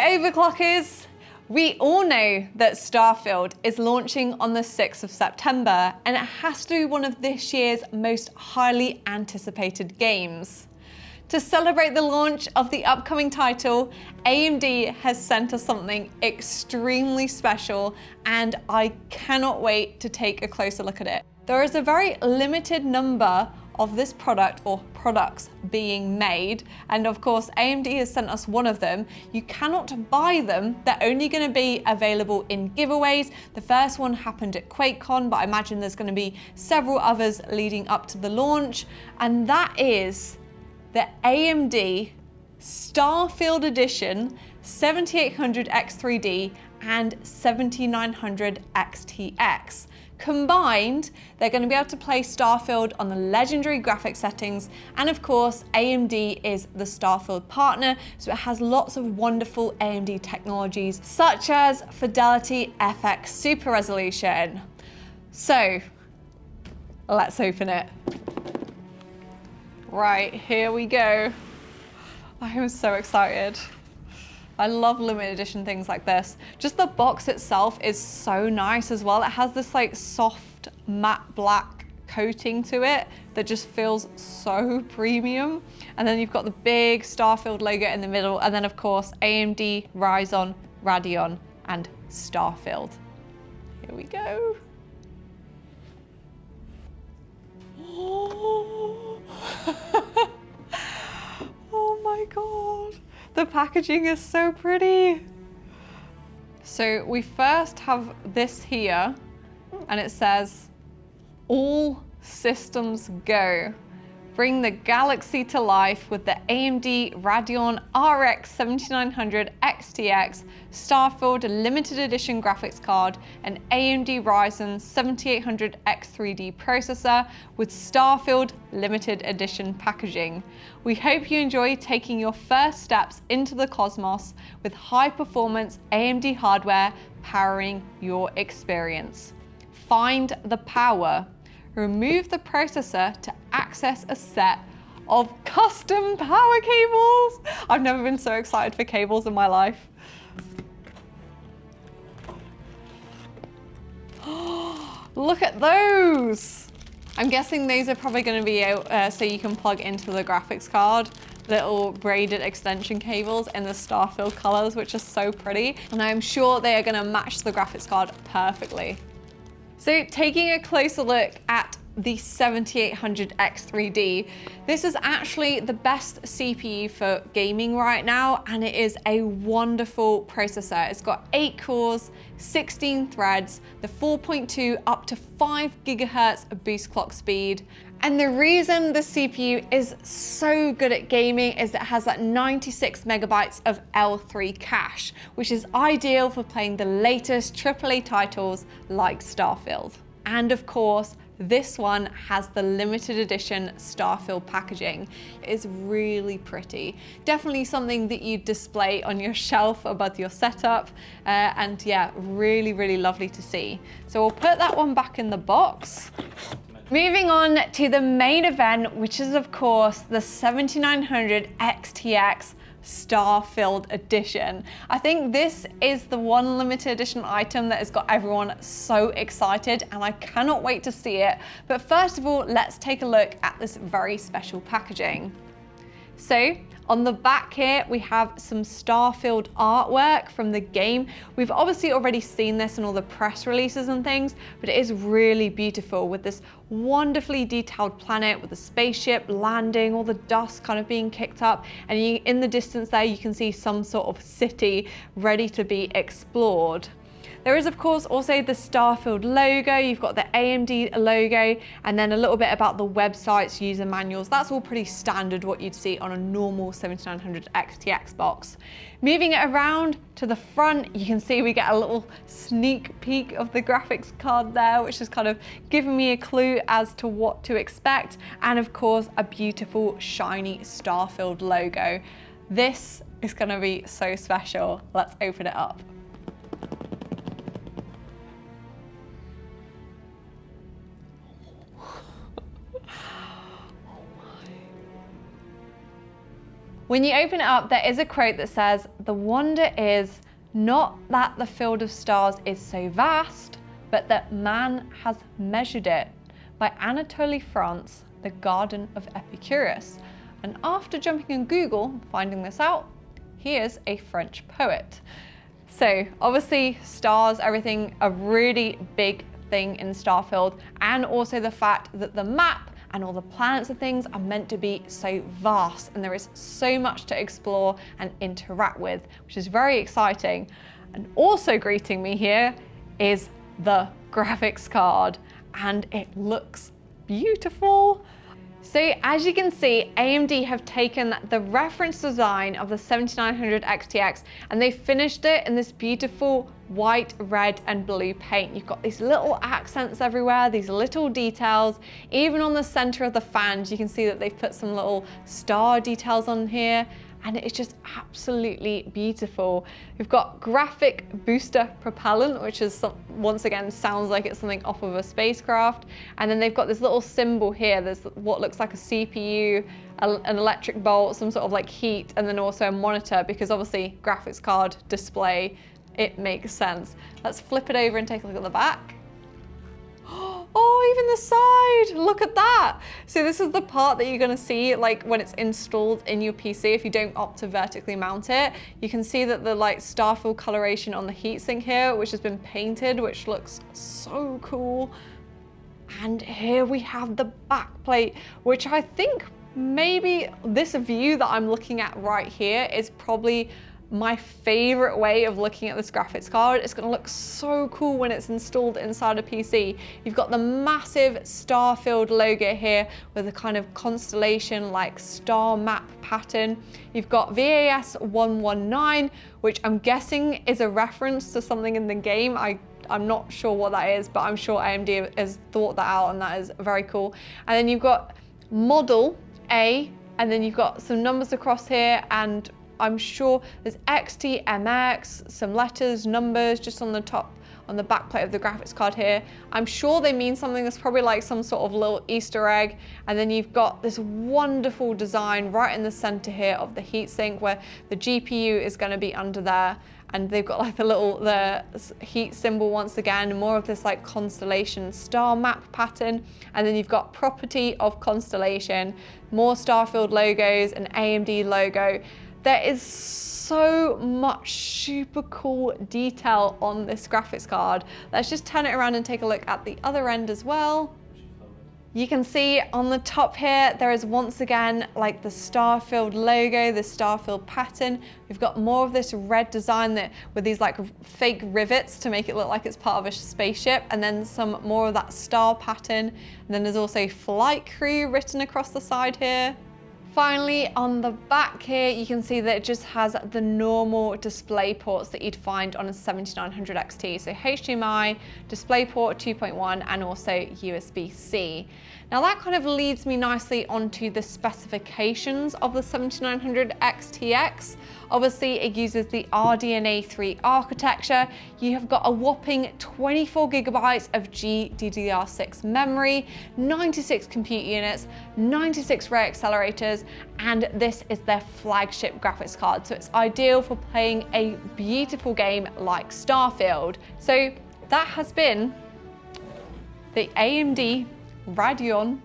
Overclockers! We all know that Starfield is launching on the 6th of September, and it has to be one of this year's most highly anticipated games. To celebrate the launch of the upcoming title, AMD has sent us something extremely special, and I cannot wait to take a closer look at it. There is a very limited number of this product or products being made, and of course AMD has sent us one of them. You cannot buy them, they're only going to be available in giveaways. The first one happened at QuakeCon, but I imagine there's going to be several others leading up to the launch, and that is the AMD Starfield Edition 7800 X3D and 7900 XTX. Combined, they're going to be able to play Starfield on the legendary graphics settings, and of course AMD is the Starfield partner, so it has lots of wonderful AMD technologies such as Fidelity FX Super Resolution. So let's open it. Right, here we go. I am so excited. I love limited edition things like this. Just the box itself is so nice as well. It has this like soft matte black coating to it that just feels so premium. And then you've got the big Starfield logo in the middle, and then of course AMD Ryzen, Radeon, and Starfield. Here we go. Oh my God. The packaging is so pretty. So we first have this here, and it says, "All systems go. Bring the galaxy to life with the AMD Radeon RX 7900 XTX, Starfield limited edition graphics card, and AMD Ryzen 7800 X3D processor with Starfield limited edition packaging. We hope you enjoy taking your first steps into the cosmos with high performance AMD hardware powering your experience. Find the power. Remove the processor to access a set of custom power cables." I've never been so excited for cables in my life. Look at those. I'm guessing these are probably going to be so you can plug into the graphics card. Little braided extension cables in the Starfield colors, which are so pretty. And I'm sure they are going to match the graphics card perfectly. So taking a closer look at the 7800 X3D, this is actually the best CPU for gaming right now, and it is a wonderful processor. It's got 8 cores, 16 threads, the 4.2 up to 5 gigahertz of boost clock speed. And the reason the CPU is so good at gaming is that it has that 96 megabytes of L3 cache, which is ideal for playing the latest AAA titles like Starfield. And of course, this one has the limited edition Starfield packaging. It is really pretty. Definitely something that you display on your shelf above your setup. And yeah, really, really lovely to see. So we'll put that one back in the box. Moving on to the main event, which is of course the 7900 XTX Starfield Edition. I think this is the one limited edition item that has got everyone so excited, and I cannot wait to see it. But first of all, let's take a look at this very special packaging. So on the back here, we have some Starfield artwork from the game. We've obviously already seen this in all the press releases and things, but it is really beautiful with this wonderfully detailed planet with the spaceship landing, all the dust kind of being kicked up, and in the distance there, you can see some sort of city ready to be explored. There is of course also the Starfield logo, you've got the AMD logo, and then a little bit about the websites, user manuals. That's all pretty standard what you'd see on a normal 7900 XTX box. Moving it around to the front, you can see we get a little sneak peek of the graphics card there, which is kind of giving me a clue as to what to expect. And of course, a beautiful shiny Starfield logo. This is gonna be so special. Let's open it up. When you open it up, there is a quote that says, "The wonder is not that the field of stars is so vast, but that man has measured it," by Anatole France, The Garden of Epicurus. And after jumping on Google, finding this out, here's a French poet. So obviously stars, everything, a really big thing in Starfield, and also the fact that the map and all the planets and things are meant to be so vast, and there is so much to explore and interact with, which is very exciting. And also greeting me here is the graphics card, and it looks beautiful. So as you can see, AMD have taken the reference design of the 7900 XTX and they finished it in this beautiful white, red and blue paint. You've got these little accents everywhere, these little details. Even on the center of the fans, you can see that they've put some little star details on here, and it's just absolutely beautiful. We've got graphic booster propellant, which is once again sounds like it's something off of a spacecraft. And then they've got this little symbol here. There's what looks like a CPU, an electric bolt, some sort of like heat, and then also a monitor, because obviously graphics card display, it makes sense. Let's flip it over and take a look at the back. Oh, even the side, look at that. So this is the part that you're gonna see like when it's installed in your PC, if you don't opt to vertically mount it. You can see that the like Starfield coloration on the heatsink here, which has been painted, which looks so cool. And here we have the back plate, which I think maybe this view that I'm looking at right here is probably my favorite way of looking at this graphics card. It's gonna look so cool when it's installed inside a PC. You've got the massive Starfield logo here with a kind of constellation like star map pattern. You've got VAS 119, which I'm guessing is a reference to something in the game. I'm not sure what that is, but I'm sure AMD has thought that out, and that is very cool. And then you've got model A, and then you've got some numbers across here, and I'm sure there's XTMX, some letters, numbers just on the top, on the back plate of the graphics card here. I'm sure they mean something. That's probably like some sort of little Easter egg. And then you've got this wonderful design right in the center here of the heatsink, where the GPU is going to be under there. And they've got like the heat symbol once again, more of this like constellation star map pattern. And then you've got property of constellation, more Starfield logos, an AMD logo. There is so much super cool detail on this graphics card. Let's just turn it around and take a look at the other end as well. You can see on the top here, there is once again like the Starfield logo, the Starfield pattern. We've got more of this red design that with these like fake rivets to make it look like it's part of a spaceship, and then some more of that star pattern. And then there's also flight crew written across the side here. Finally, on the back here, you can see that it just has the normal display ports that you'd find on a 7900 XT. So HDMI, DisplayPort 2.1, and also USB-C. Now that kind of leads me nicely onto the specifications of the 7900 XTX. Obviously, it uses the RDNA 3 architecture. You have got a whopping 24 gigabytes of GDDR6 memory, 96 compute units, 96 ray accelerators, and this is their flagship graphics card. So it's ideal for playing a beautiful game like Starfield. So that has been the AMD Radeon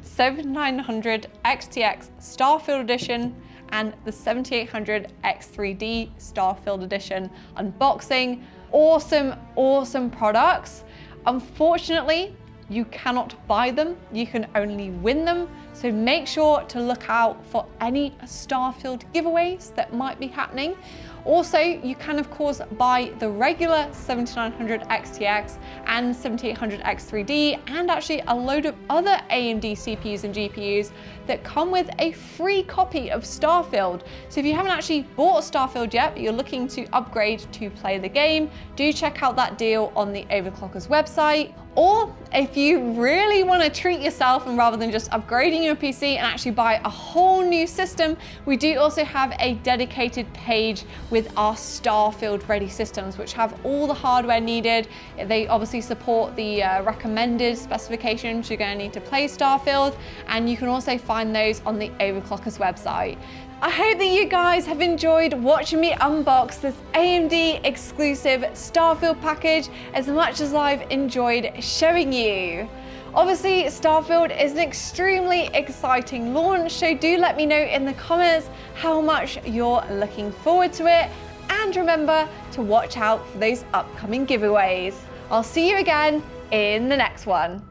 7900 XTX Starfield Edition and the 7800 X3D Starfield Edition unboxing. Awesome, awesome products. Unfortunately, you cannot buy them, you can only win them. So make sure to look out for any Starfield giveaways that might be happening. Also, you can of course buy the regular 7900 XTX and 7800 X3D and actually a load of other AMD CPUs and GPUs that come with a free copy of Starfield. So if you haven't actually bought Starfield yet, but you're looking to upgrade to play the game, do check out that deal on the Overclockers website. Or if you really want to treat yourself and rather than just upgrading your your PC and actually buy a whole new system, we do also have a dedicated page with our Starfield ready systems, which have all the hardware needed. They obviously support the recommended specifications you're going to need to play Starfield, and you can also find those on the Overclockers website. I hope that you guys have enjoyed watching me unbox this AMD exclusive Starfield package as much as I've enjoyed showing you. Obviously, Starfield is an extremely exciting launch, so do let me know in the comments how much you're looking forward to it, and remember to watch out for those upcoming giveaways. I'll see you again in the next one.